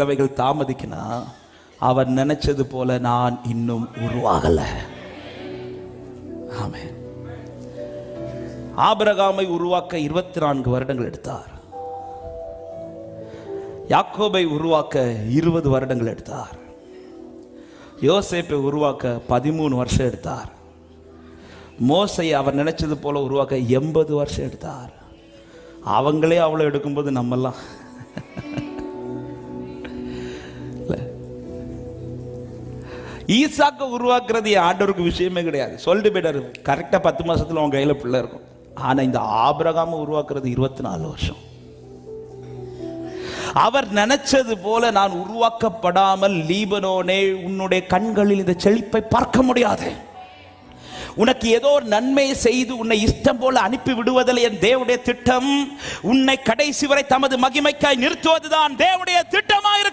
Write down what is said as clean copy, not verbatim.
அவைகள் தாமதிக்கினா அவர் நினைச்சது போல நான் இன்னும் உருவாகல. ஆமென். ஆபிரகாமை உருவாக்க 24 வருடங்கள் எடுத்தார். யாக்கோபை உருவாக்க 20 வருடங்கள் எடுத்தார். யோசேப்பை உருவாக்க 13 வருஷம் எடுத்தார். மோசையை அவர் நினைச்சது போல உருவாக்க 80 வருஷம் எடுத்தார். அவங்களே அவ்வளோ எடுக்கும்போது நம்மெல்லாம் ஈசாக்க உருவாக்குறது ஆண்டவருக்கு விஷயமே கிடையாது. சொல்லிட்டு போயிட்டாரு, கரெக்டாக 10 மாசத்துல உங்க கையில் பிள்ளை இருக்கும். ஆனா இந்த ஆபிரகாமை உருவாக்குறது 24 வருஷம். அவர் நினைச்சது போல நான் உருவாக்கப்படாமல் லீபனோனே உன்னுடைய கண்களில் இந்த செழிப்பை பார்க்க முடியாது. உனக்கு ஏதோ ஒரு நன்மை செய்து உன்னை இஷ்டம் போல அனுப்பி விடுவதில் என் தேவனுடைய திட்டம். உன்னை கடைசி வரை தமது மகிமைக்காய் நிறுத்துவதுதான் தேவனுடைய திட்டமாயிருக்கு.